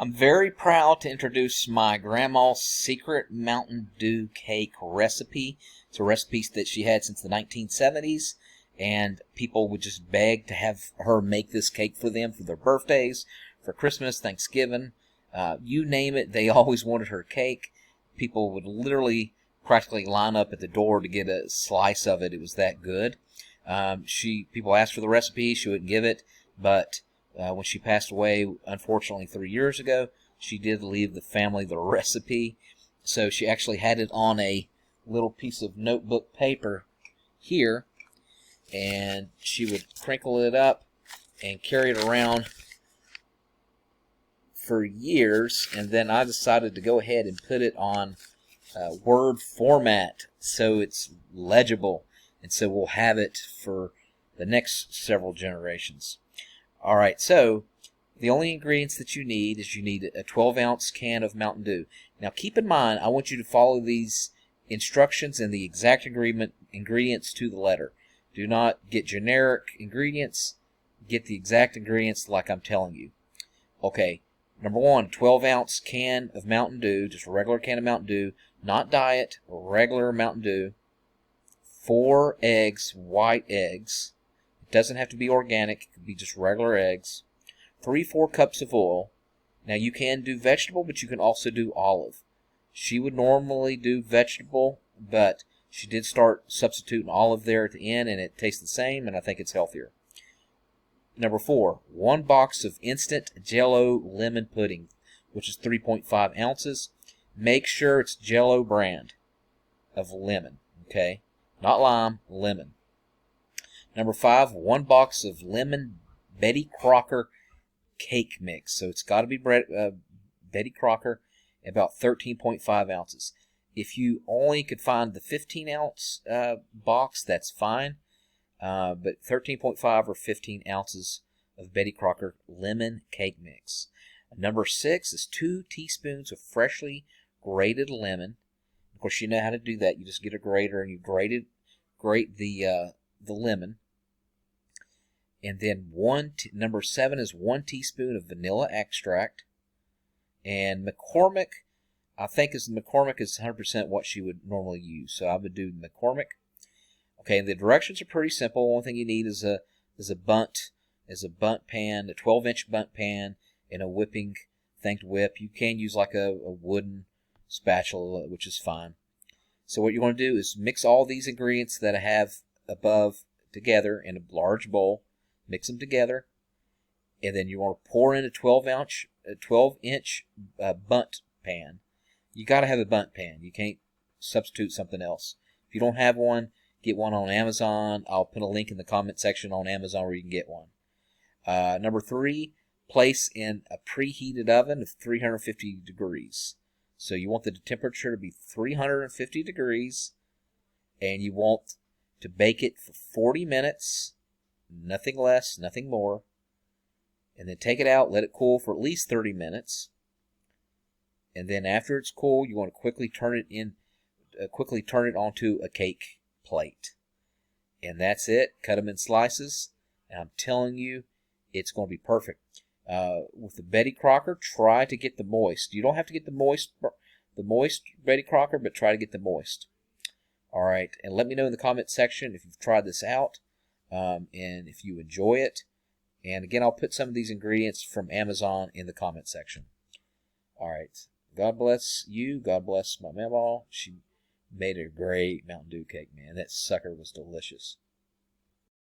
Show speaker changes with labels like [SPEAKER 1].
[SPEAKER 1] I'm very proud to introduce my grandma's secret Mountain Dew cake recipe. It's a recipe that she had since the 1970s, and people would just beg to have her make this cake for them for their birthdays, for Christmas, Thanksgiving, you name it. They always wanted her cake. People would literally practically line up at the door to get a slice of it. It was that good. People asked for the recipe. She wouldn't give it, but when she passed away, unfortunately 3 years ago, she did leave the family the recipe. So she actually had it on a little piece of notebook paper here, and she would crinkle it up and carry it around for years. And then I decided to go ahead and put it on Word format so it's legible, and so we'll have it for the next several generations. Alright, so the only ingredients that you need is you need a 12-ounce can of Mountain Dew. Now keep in mind, I want you to follow these instructions and the exact ingredients to the letter. Do not get generic ingredients. Get the exact ingredients like I'm telling you. Okay, number one, 12-ounce can of Mountain Dew, just a regular can of Mountain Dew, not diet, regular Mountain Dew. 4 eggs, white eggs. Doesn't have to be organic. It could be just regular eggs. 3-4 cups of oil. Now you can do vegetable, but you can also do olive. She would normally do vegetable, but she did start substituting olive there at the end, and it tastes the same, and I think it's healthier. Number 4, 1 box of instant Jello Lemon Pudding, which is 3.5 ounces. Make sure it's Jello brand of lemon, okay? Not lime, lemon. Number 5, 1 box of Lemon Betty Crocker cake mix. So it's got to be Betty Crocker, about 13.5 ounces. If you only could find the 15-ounce box, that's fine. But 13.5 or 15 ounces of Betty Crocker lemon cake mix. Number 6 is 2 teaspoons of freshly grated lemon. Of course, you know how to do that. You just get a grater and you grate the lemon. And then number 7 is 1 teaspoon of vanilla extract. And McCormick, I think McCormick is 100% what she would normally use. So I would do McCormick. Okay, the directions are pretty simple. One thing you need is a bundt pan, a 12-inch bundt pan, and a whipping thing to whip. You can use like a wooden spatula, which is fine. So what you want to do is mix all these ingredients that I have above together in a large bowl. Mix them together, and then you want to pour in a 12-inch bundt pan. You got to have a bundt pan. You can't substitute something else. If you don't have one, get one on Amazon. I'll put a link in the comment section on Amazon where you can get one. Number 3, place in a preheated oven of 350 degrees. So you want the temperature to be 350 degrees, and you want to bake it for 40 minutes. Nothing less, nothing more. And then take it out, let it cool for at least 30 minutes. And then after it's cool, you want to quickly turn it onto a cake plate. And that's it. Cut them in slices. And I'm telling you, it's going to be perfect. With the Betty Crocker, try to get the moist. You don't have to get the moist Betty Crocker, but try to get the moist. All right, and let me know in the comment section if you've tried this out. And if you enjoy it. And again, I'll put some of these ingredients from Amazon in the comment section. Alright, God bless you. God bless my mama. She made a great Mountain Dew cake, man. That sucker was delicious.